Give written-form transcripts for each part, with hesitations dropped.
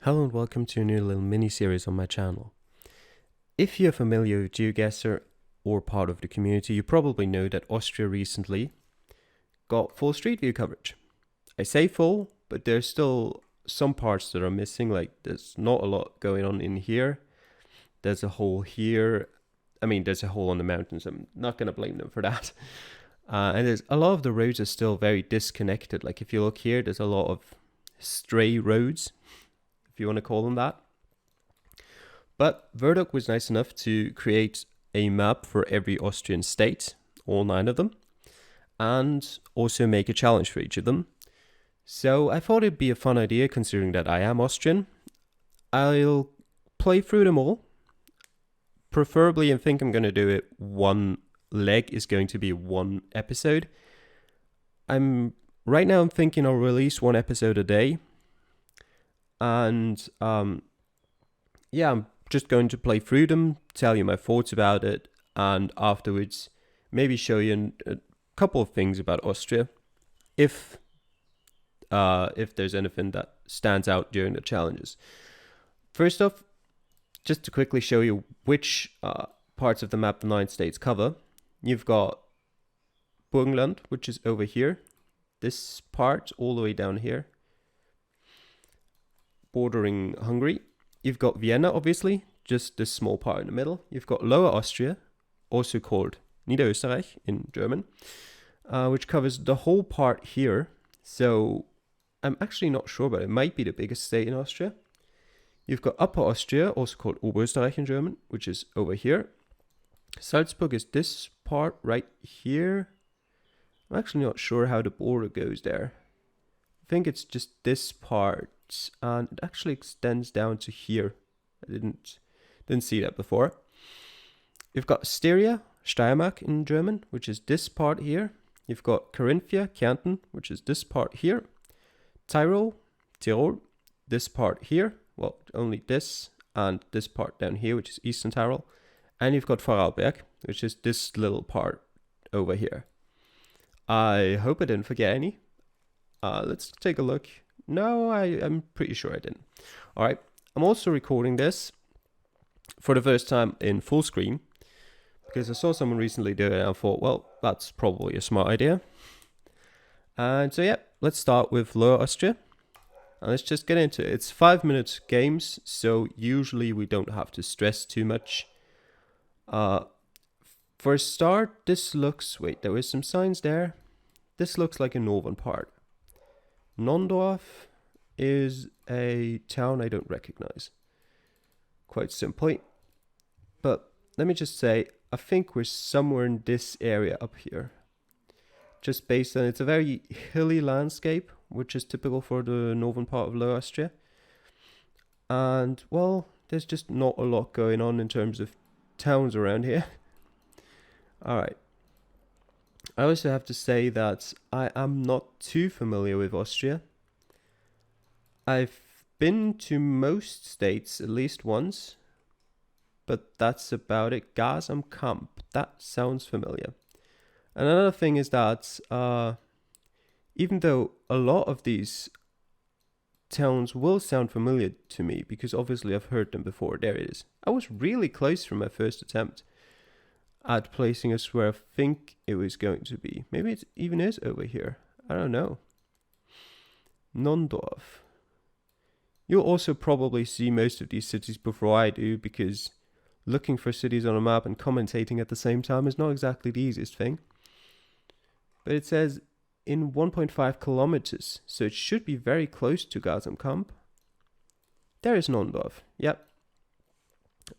Hello and welcome to a new little mini-series on my channel. If you're familiar with GeoGuessr or part of the community, you probably know that Austria recently got full Street View coverage. I say full, but there's still some parts that are missing, like there's not a lot going on in here. There's a hole here. There's a hole on the mountains. I'm not going to blame them for that. And there's a lot of the roads are still very disconnected. Like if you look here, there's a lot of stray roads, if you want to call them that. But Werdok was nice enough to create a map for every Austrian state, all 9 of them, and also make a challenge for each of them. So I thought it'd be a fun idea considering that I am Austrian. I'll play through them all. Preferably, I think I'm going to do it one leg is going to be one episode. Right now I'm thinking I'll release 1 episode a day. And I'm just going to play through them, tell you my thoughts about it, and afterwards maybe show you a couple of things about Austria, if there's anything that stands out during the challenges. First off, just to quickly show you which parts of the map the 9 states cover. You've got Burgenland, which is over here, this part all the way down here, bordering Hungary. You've got Vienna, obviously, just this small part in the middle. You've got Lower Austria, also called Niederösterreich in German, which covers the whole part here. So I'm actually not sure, but it might be the biggest state in Austria. You've got Upper Austria, also called Oberösterreich in German, which is over here. Salzburg is this part right here. I'm actually not sure how the border goes there. I think it's just this part, and it actually extends down to here. I didn't see that before. You've got Styria, Steiermark in German, which is this part here. You've got Carinthia, Kärnten, which is this part here. Tyrol, this part here. Well, only this and this part down here, which is Eastern Tyrol. And you've got Vorarlberg, which is this little part over here. I hope I didn't forget any. Let's take a look. No, I'm pretty sure I didn't. All right, I'm also recording this for the first time in full screen because I saw someone recently do it and I thought, well, that's probably a smart idea. And so, yeah, let's start with Lower Austria. And let's just get into it. It's 5-minute games, so usually we don't have to stress too much. For a start, this looks... Wait, there were some signs there. This looks like a northern part. Nondorf is a town I don't recognize, quite simply. But let me just say, I think we're somewhere in this area up here. Just based on, it's a very hilly landscape, which is typical for the northern part of Lower Austria. And, well, there's just not a lot going on in terms of towns around here. Alright. I also have to say that I am not too familiar with Austria. I've been to most states at least once, but that's about it. Gasamkamp, that sounds familiar. And another thing is that even though a lot of these towns will sound familiar to me, because obviously I've heard them before, there it is. I was really close from my first attempt at placing us where I think it was going to be. Maybe it even is over here. I don't know. Nondorf. You'll also probably see most of these cities before I do, because looking for cities on a map and commentating at the same time is not exactly the easiest thing. But it says in 1.5 kilometers, so it should be very close to Gasamkamp. There is Nondorf. Yep.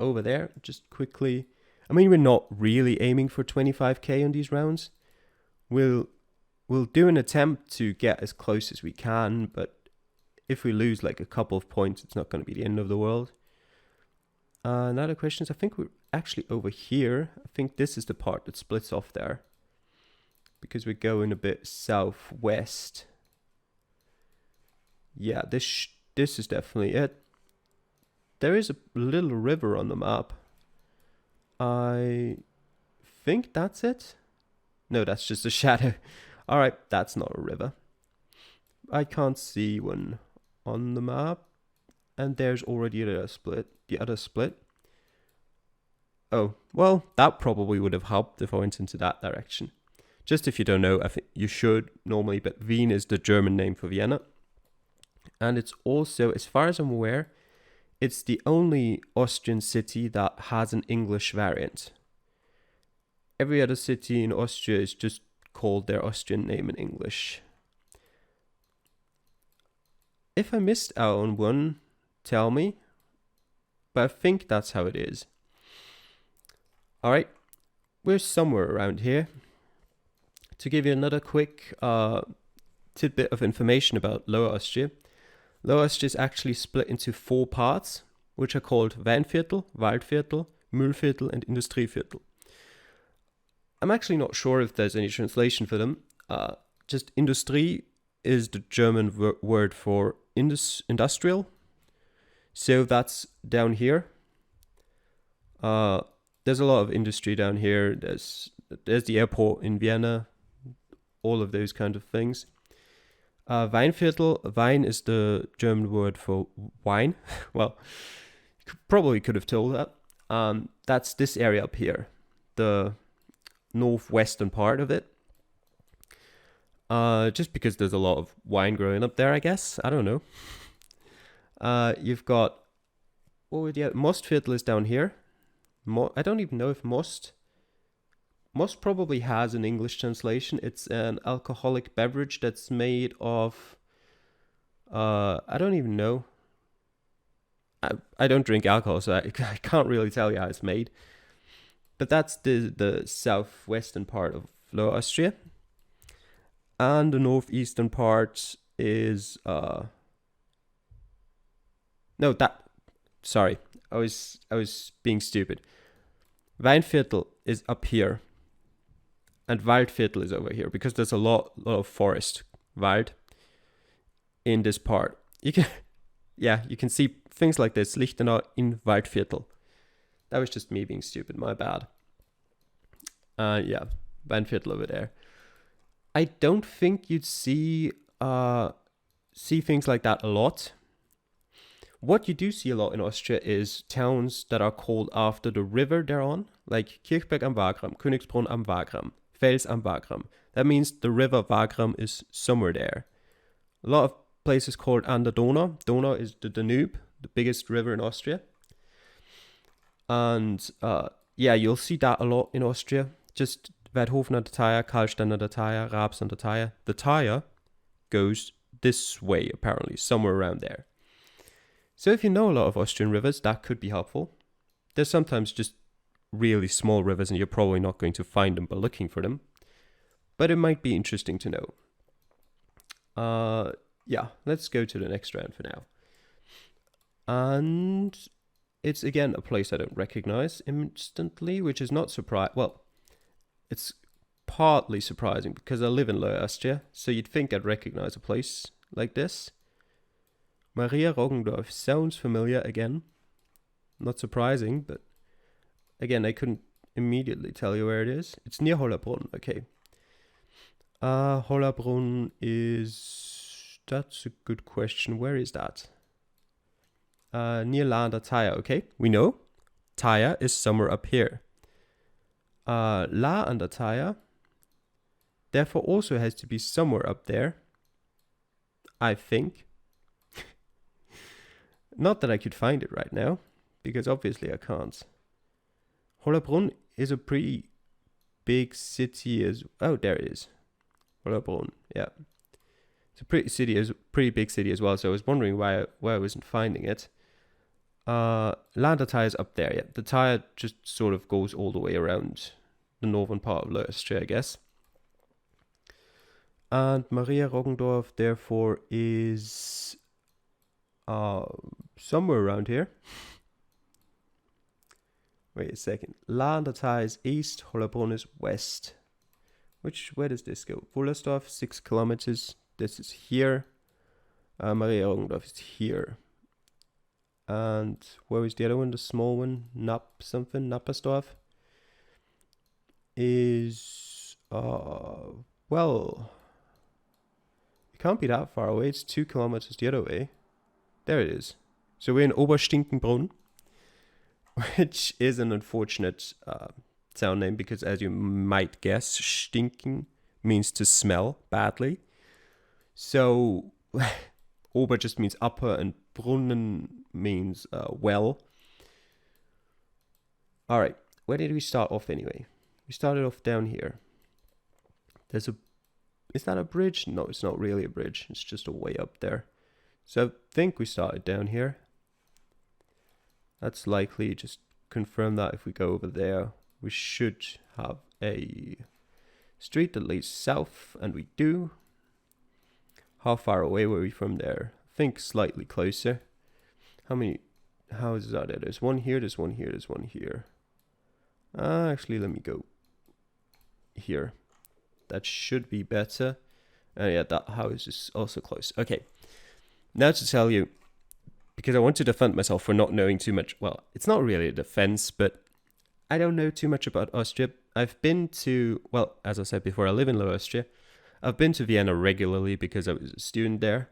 Over there, just quickly... we're not really aiming for 25k on these rounds. We'll do an attempt to get as close as we can, but if we lose like a couple of points, it's not going to be the end of the world. Another question is, I think we're actually over here. I think this is the part that splits off there, because we're going a bit southwest. Yeah, this is definitely it. There is a little river on the map. I think that's it. No, that's just a shadow. Alright, that's not a river. I can't see one on the map. and there's already the other split. Oh, well, that probably would have helped if I went into that direction. Just if you don't know, I think you should normally, but Wien is the German name for Vienna. And it's also, as far as I'm aware, it's the only Austrian city that has an English variant. Every other city in Austria is just called their Austrian name in English. If I missed out on one, tell me. But I think that's how it is. Alright, we're somewhere around here. To give you another quick tidbit of information about Lower Austria. Lower Austria is actually split into 4 parts, which are called Weinviertel, Waldviertel, Müllviertel, and Industrieviertel. I'm actually not sure if there's any translation for them. Just Industrie is the German word for industrial. So that's down here. There's a lot of industry down here. There's the airport in Vienna, all of those kind of things. Weinviertel, Wein is the German word for wine. Well, probably could have told that. That's this area up here, the northwestern part of it. Just because there's a lot of wine growing up there, I guess. I don't know. You've got, Mostviertel is down here. I don't even know if Most probably has an English translation. It's an alcoholic beverage that's made of, I don't even know. I don't drink alcohol, so I can't really tell you how it's made. But that's the southwestern part of Lower Austria. And the northeastern part is, sorry, I was being stupid. Weinviertel is up here. And Waldviertel is over here, because there's a lot of forest, Wald, in this part. You can see things like this, Lichtenau in Waldviertel. That was just me being stupid, my bad. Weinviertel over there. I don't think you'd see things like that a lot. What you do see a lot in Austria is towns that are called after the river they're on, like Kirchberg am Wagram, Königsbrunn am Wagram, Fels am Wagram. That means the river Wagram is somewhere there. A lot of places called an der Donau. Donau is the Danube, the biggest river in Austria. And you'll see that a lot in Austria. Just Weidhofen an der Thaya, Karlstein an der Thaya, Raps an der Thaya. The Thaya goes this way, apparently, somewhere around there. So if you know a lot of Austrian rivers, that could be helpful. There's sometimes just really small rivers and you're probably not going to find them by looking for them. But it might be interesting to know. Let's go to the next round for now. And it's again a place I don't recognize instantly, which is not surprising. Well, it's partly surprising because I live in Lower Austria, so you'd think I'd recognize a place like this. Maria Roggendorf sounds familiar again. Not surprising, but again, I couldn't immediately tell you where it is. It's near Hollabrunn, okay. Hollabrunn is... That's a good question. Where is that? Near La an der Thaya, okay. We know. Thaya is somewhere up here. La an der Thaya, therefore also has to be somewhere up there. I think. Not that I could find it right now, because obviously I can't. Hollabrunn is a pretty big city oh, there it is. Hollabrunn, yeah. It's a pretty big city as well, so I was wondering why I wasn't finding it. La an der Thaya is up there, yeah. The Thaya just sort of goes all the way around the northern part of Lower Austria, I guess. And Maria Roggendorf, therefore, is somewhere around here. Wait a second. La an der Thaya is east, Hollabrunn is west. Where does this go? Wullersdorf, 6 kilometers. This is here. Maria Roggendorf is here. And where was the other one? The small one? Nappersdorf? Is, well, it can't be that far away. It's 2 kilometers the other way. There it is. So we're in Oberstinkenbrunn, which is an unfortunate town name because, as you might guess, stinken means to smell badly. So Ober just means upper and Brunnen means well. All right, where did we start off anyway? We started off down here. Is that a bridge? No, it's not really a bridge. It's just a way up there. So I think we started down here. That's likely. Just confirm that if we go over there, we should have a street that leads south, and we do. How far away were we from there? I think slightly closer. How many houses are there? There's one here, there's one here, there's one here. Actually, let me go here. That should be better. Yeah, that house is also close. Okay, now to tell you, because I want to defend myself for not knowing too much. Well, it's not really a defense, but I don't know too much about Austria. I've been to, well, as I said before, I live in Lower Austria. I've been to Vienna regularly because I was a student there.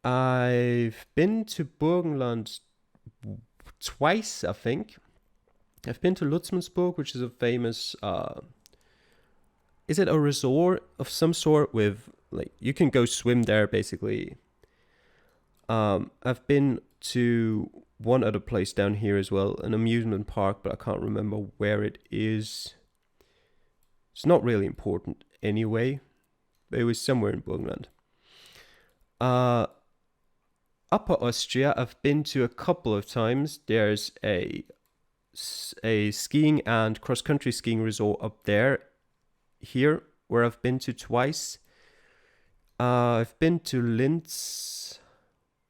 I've been to Burgenland twice, I think. I've been to Lutzmannsburg, which is a famous, is it a resort of some sort with, like, you can go swim there, basically. I've been to one other place down here as well, an amusement park, but I can't remember where it is. It's not really important anyway, but it was somewhere in Burgenland. Upper Austria, I've been to a couple of times. There's a skiing and cross-country skiing resort up there, here, where I've been to twice. I've been to Linz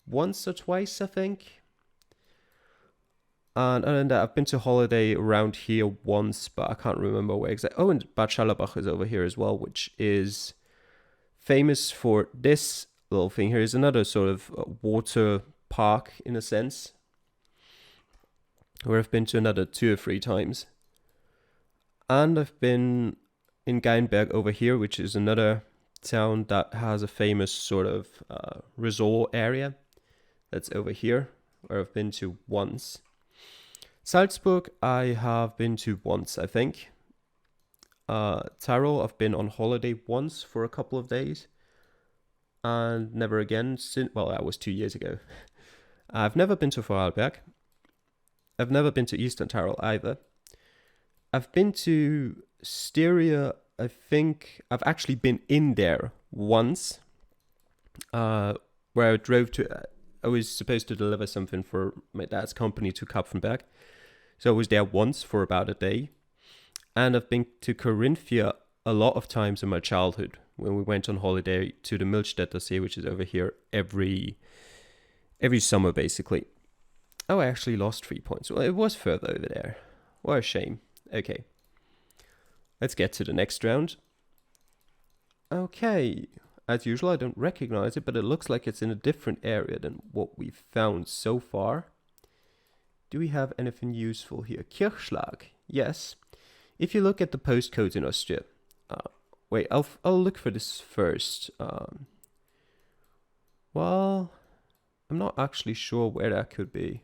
once or twice, I think. And other than that, I've been to holiday around here once, but I can't remember where exactly. Oh, and Bad Schallerbach is over here as well, which is famous for this little thing here. Is another sort of water park, in a sense, where I've been to another 2 or 3 times. And I've been in Geinberg over here, which is another town that has a famous sort of resort area. That's over here, where I've been to once. Salzburg, I have been to once, I think. Tyrol, I've been on holiday once for a couple of days. And never again since, well, that was 2 years ago. I've never been to Vorarlberg. I've never been to Eastern Tyrol either. I've been to Styria, I think. I've actually been in there once, where I drove to, I was supposed to deliver something for my dad's company to Kapfenberg. So I was there once for about a day. And I've been to Carinthia a lot of times in my childhood, when we went on holiday to the Milchstädter See, which is over here every summer, basically. Oh, I actually lost 3 points. Well, it was further over there. What a shame. Okay. Let's get to the next round. Okay. As usual, I don't recognize it, but it looks like it's in a different area than what we've found so far. Do we have anything useful here? Kirchschlag. Yes. If you look at the postcodes in Austria. Wait, I'll look for this first. Well, I'm not actually sure where that could be.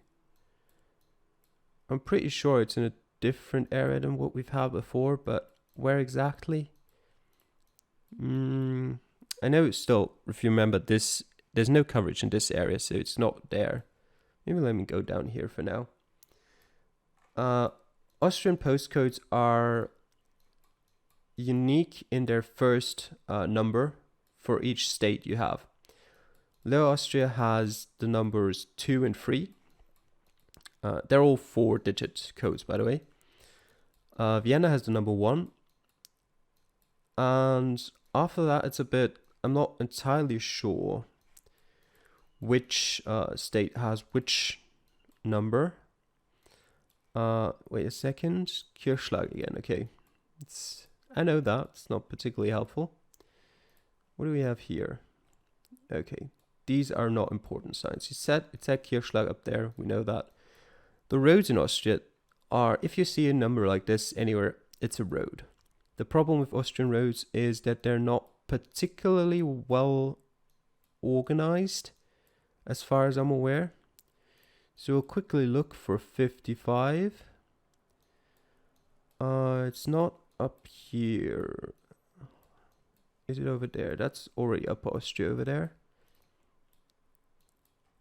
I'm pretty sure it's in a different area than what we've had before, but where exactly? I know it's still, if you remember this, there's no coverage in this area, so it's not there. Maybe let me go down here for now. Austrian postcodes are unique in their first number for each state you have. Lower Austria has the numbers 2 and 3. They're all 4-digit codes, by the way. Vienna has the number 1. And after that, it's a bit, I'm not entirely sure which state has which number. Wait a second. Kirchschlag again. Okay. I know that. It's not particularly helpful. What do we have here? Okay. These are not important signs. It said Kirchschlag up there. We know that. The roads in Austria are, if you see a number like this anywhere, it's a road. The problem with Austrian roads is that they're not particularly well organized, as far as I'm aware. So we'll quickly look for 55. It's not up here. Is it over there? That's already Upper Austria over there.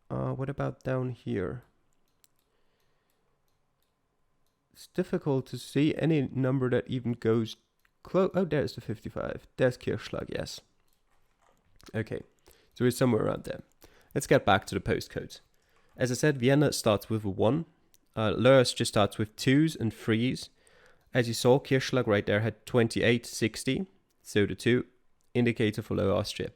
What about down here? It's difficult to see any number that even goes close. Oh, there's the 55. There's Kirchschlag, yes. Okay, so we're somewhere around there. Let's get back to the postcodes. As I said, Vienna starts with a 1. Lower Austria starts with 2s and 3s. As you saw, Kirchschlag right there had 28, 60. So the 2 indicator for Lower Austria.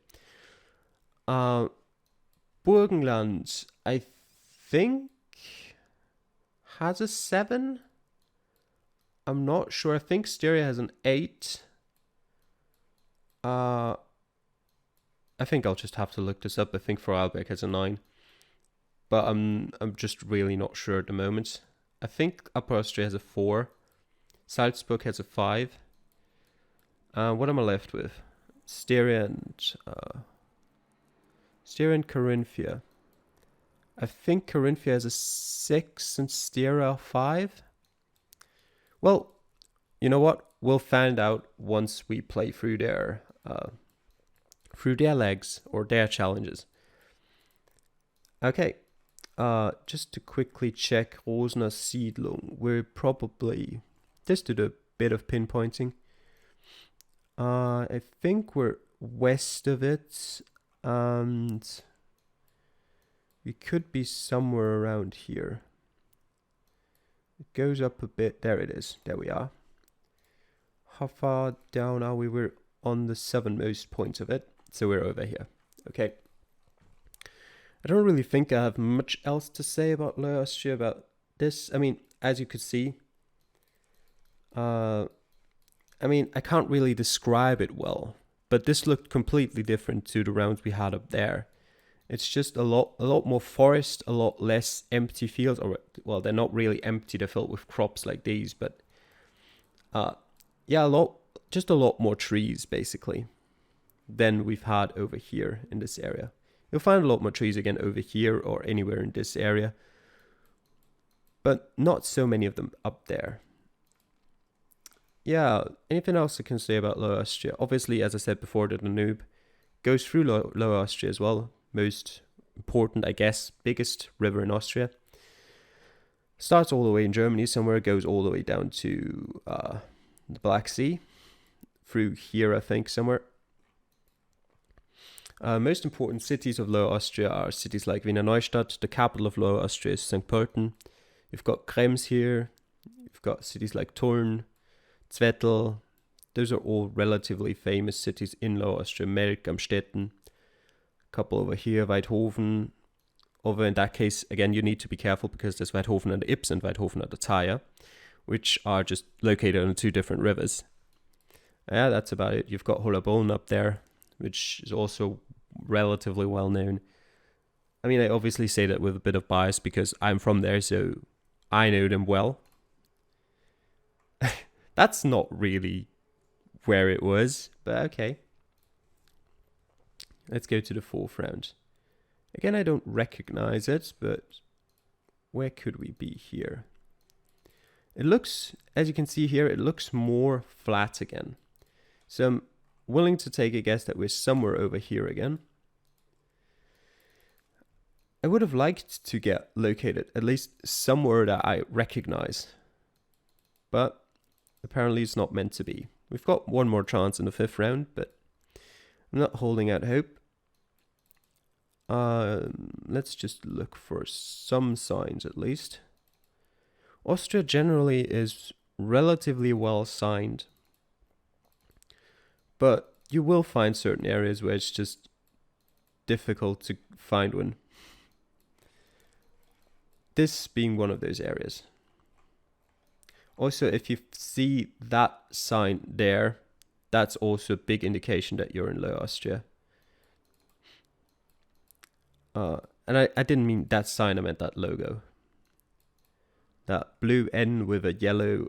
Burgenland, I think, has a 7. I'm not sure. I think Styria has an 8. I think I'll just have to look this up. I think Vorarlberg has a 9. But I'm just really not sure at the moment. I think Upper Austria has a 4. Salzburg has a 5. What am I left with? Styria and Carinthia. I think Carinthia has a 6 and Styria a 5. Well, you know what? We'll find out once we play through their legs or their challenges. Okay. Just to quickly check Rosner Siedlung, we're probably just did a bit of pinpointing. I think we're west of it, and we could be somewhere around here. It goes up a bit. There it is. There we are. How far down are we? We're on the southernmost point of it, so we're over here. Okay. I don't really think I have much else to say about Lower Austria about this. I mean, as you could see, I can't really describe it well, but this looked completely different to the rounds we had up there. It's just a lot more forest, a lot less empty fields, or well, they're not really empty, they're filled with crops like these, but a lot more trees basically than we've had over here in this area. You'll find a lot more trees again over here or anywhere in this area, but not so many of them up there. Yeah, anything else I can say about Lower Austria? Obviously, as I said before, the Danube goes through Lower Austria as well. Most important, I guess, biggest river in Austria. Starts all the way in Germany somewhere, goes all the way down to the Black Sea. Through here, I think, somewhere. Most important cities of Lower Austria are cities like Wiener Neustadt. The capital of Lower Austria is St. Pölten. You've got Krems here. You've got cities like Tulln, Zwettl. Those are all relatively famous cities in Lower Austria. Melk, Amstetten. A couple over here, Weidhofen. Over in that case, again, you need to be careful because there's Weidhofen and the Ips and Weidhofen and the Thaya, which are just located on 2 different rivers. Yeah, that's about it. You've got Hollabollen up there, which is also relatively well known. I mean, I obviously say that with a bit of bias because I'm from there, so I know them well. That's not really where it was, but okay. Let's go to the 4th round. Again, I don't recognize it, but where could we be here? It looks, as you can see here, it looks more flat again. So I'm willing to take a guess that we're somewhere over here again. I would have liked to get located at least somewhere that I recognize, but apparently it's not meant to be. We've got one more chance in the 5th round, but I'm not holding out hope. Let's just look for some signs at least. Austria generally is relatively well signed, but you will find certain areas where it's just difficult to find one. This being one of those areas. Also, if you see that sign there, that's also a big indication that you're in Lower Austria. And I didn't mean that sign, I meant that logo. That blue N with a yellow...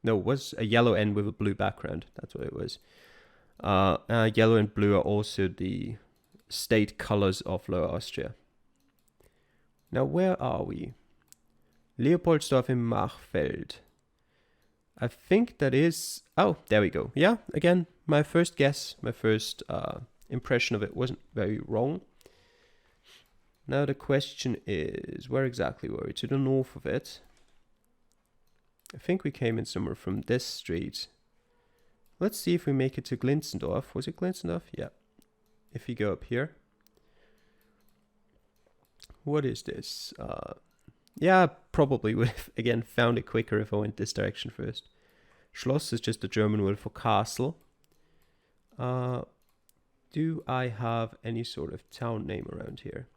it was a yellow N with a blue background. That's what it was. Yellow and blue are also the state colors of Lower Austria. Now, where are we? Leopoldsdorf im Machfeld. I think that is... Oh, there we go. Yeah, again, my first guess, my first impression of it wasn't very wrong. Now the question is, where exactly were we? To the north of it. I think we came in somewhere from this street. Let's see if we make it to Glinsendorf. Was it Glinsendorf? Yeah. If you go up here. What is this? Yeah, probably would have, again, found it quicker if I went this direction first. Schloss is just the German word for castle. Do I have any sort of town name around here?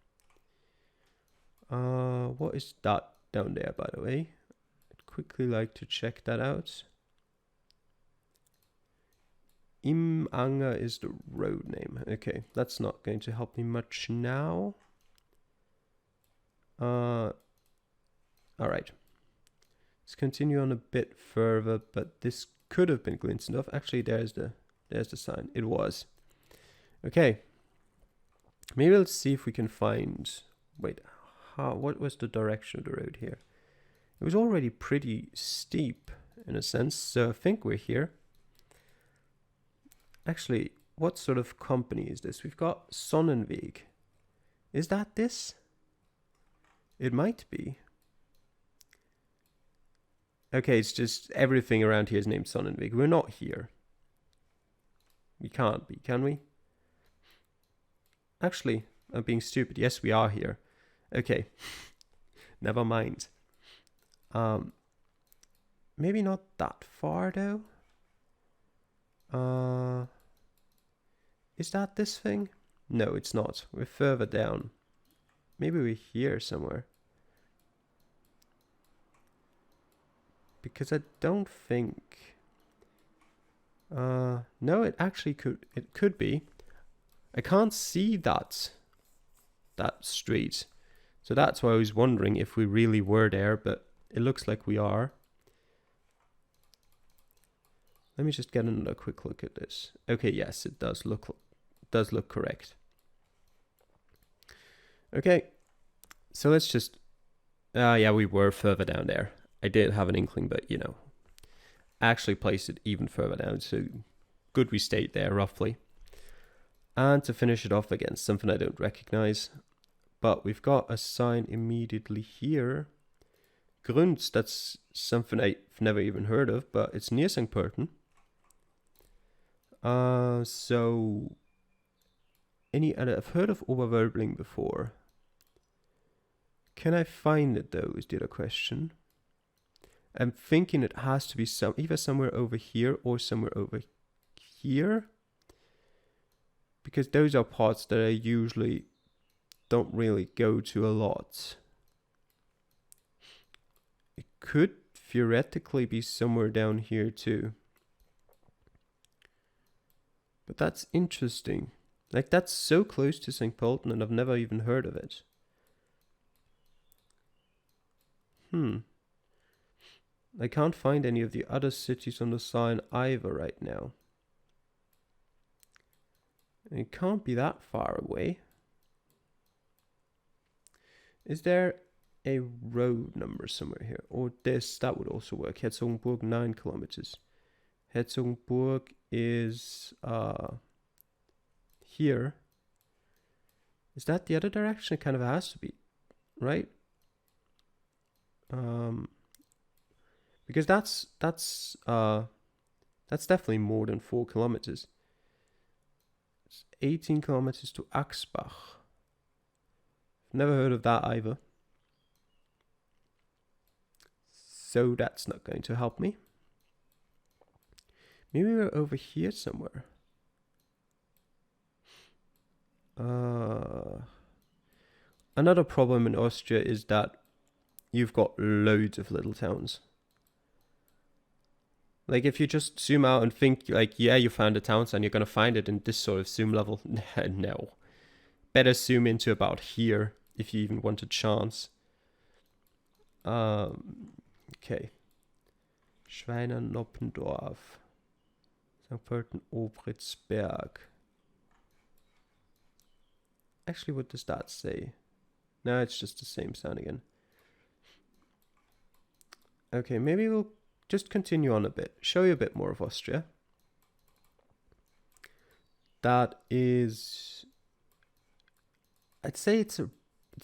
What is that down there, by the way? I'd quickly like to check that out. Im Anger is the road name. Okay, that's not going to help me much now. Alright. Let's continue on a bit further, but this could have been Glinsendorf. Actually, there's the sign. It was. Okay. Maybe let's see if we can find... Wait, what was the direction of the road here? It was already pretty steep, in a sense, so I think we're here. Actually, what sort of company is this? We've got Sonnenweg. Is that this? It might be. Okay, it's just everything around here is named Sonnenweg. We're not here. We can't be, can we? Actually, I'm being stupid. Yes, we are here. Okay. Never mind. Maybe not that far, though. Is that this thing? No, it's not. We're further down. Maybe we're here somewhere. Because I don't think... no, it actually could... It could be. I can't see that street. So that's why I was wondering if we really were there, but it looks like we are. Let me just get another quick look at this. Okay, yes, it does look correct. Okay, so let's just... yeah, we were further down there. I did have an inkling, but, you know, actually placed it even further down. So good we stayed there, roughly. And to finish it off again, something I don't recognize. But we've got a sign immediately here. Grunz, that's something I've never even heard of, but it's near St. Pölten. So... Any other... I've heard of Oberwölbling before. Can I find it, though, is the other question. I'm thinking it has to be either somewhere over here or somewhere over here. Because those are parts that I usually don't really go to a lot. It could theoretically be somewhere down here too. But that's interesting. Like, that's so close to St. Pölten and I've never even heard of it. I can't find any of the other cities on the sign either right now. It can't be that far away. Is there a road number somewhere here? Or this, that would also work. Herzogenburg, 9 kilometers. Herzogenburg is here. Is that the other direction? It kind of has to be, right? Because that's definitely more than 4 kilometers. It's 18 kilometers to Axbach. Never heard of that either. So that's not going to help me. Maybe we're over here somewhere. Another problem in Austria is that you've got loads of little towns. Like, if you just zoom out and think, like, yeah, you found a town and you're going to find it in this sort of zoom level. No. Better zoom into about here if you even want a chance. Okay. Schweiner-Noppendorf. St. Pölten-Obritzberg. Actually, what does that say? No, it's just the same sound again. Okay, maybe we'll just continue on a bit. Show you a bit more of Austria. That is, I'd say it's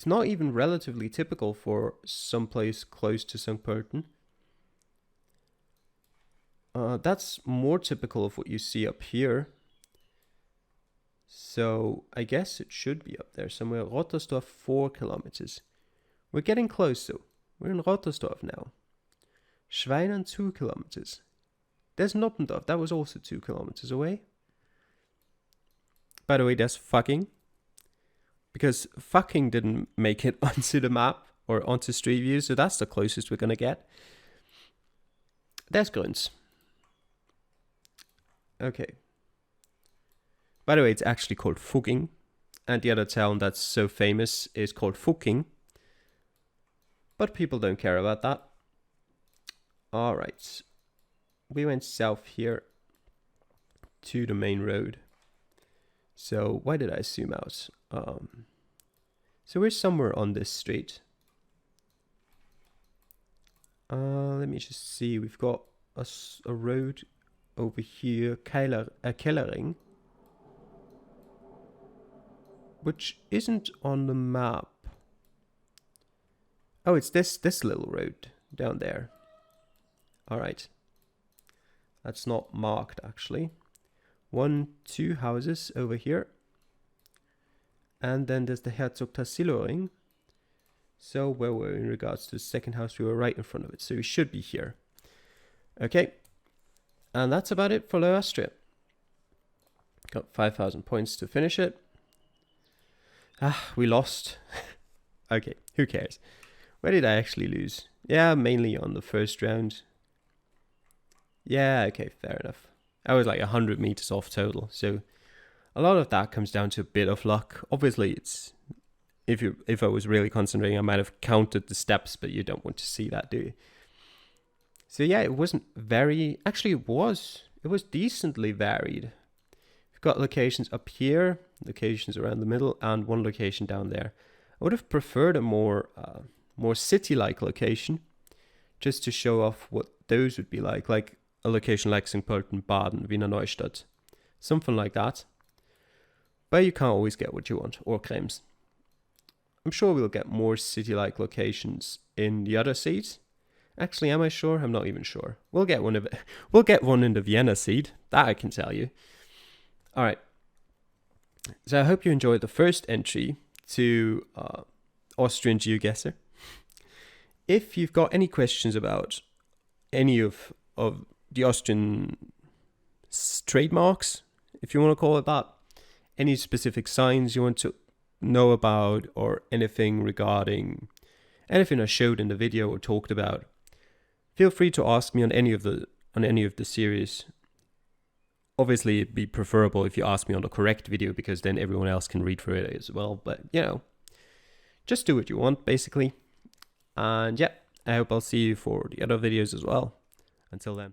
not even relatively typical for some place close to St. Pölten. That's more typical of what you see up here. So I guess it should be up there somewhere. Rottersdorf, 4 kilometers. We're getting close though. We're in Rottersdorf now. Schweinern, 2 kilometers. There's Noppendorf, that was also 2 kilometers away. By the way, there's fucking. Because fucking didn't make it onto the map or onto Street View, so that's the closest we're gonna get. There's Grunz. Okay. By the way, it's actually called Fugging. And the other town that's so famous is called Fucking. But people don't care about that. Alright. We went south here to the main road. So why did I zoom out? So we're somewhere on this street. Let me just see. We've got a road over here, Kellering, which isn't on the map. Oh, it's this little road down there. All right. That's not marked actually. 1, 2 houses over here. And then there's the Herzog Tassiloring. So where were we in regards to the second house? We were right in front of it. So we should be here. Okay. And that's about it for Lower Austria. Got 5,000 points to finish it. We lost. Okay, who cares? Where did I actually lose? Yeah, mainly on the first round. Yeah, okay, fair enough. I was like 100 meters off total. So a lot of that comes down to a bit of luck. Obviously, it's if I was really concentrating, I might have counted the steps, but you don't want to see that, do you? So yeah, it wasn't very... Actually, it was decently varied. We've got locations up here, locations around the middle, and one location down there. I would have preferred a more city-like location, just to show off what those would be like a location like St. Pölten, Baden, Wiener Neustadt, something like that. But you can't always get what you want, or Krems. I'm sure we'll get more city-like locations in the other seeds. Actually, am I sure? I'm not even sure. We'll get one in the Vienna seed. That I can tell you. All right. So I hope you enjoyed the first entry to Austrian GeoGuessr. If you've got any questions about any of the Austrian trademarks, if you want to call it that, any specific signs you want to know about, or anything regarding anything I showed in the video or talked about, feel free to ask me on any of the series. Obviously, it'd be preferable if you ask me on the correct video, because then everyone else can read through it as well. But, you know, just do what you want, basically. And yeah, I hope I'll see you for the other videos as well. Until then.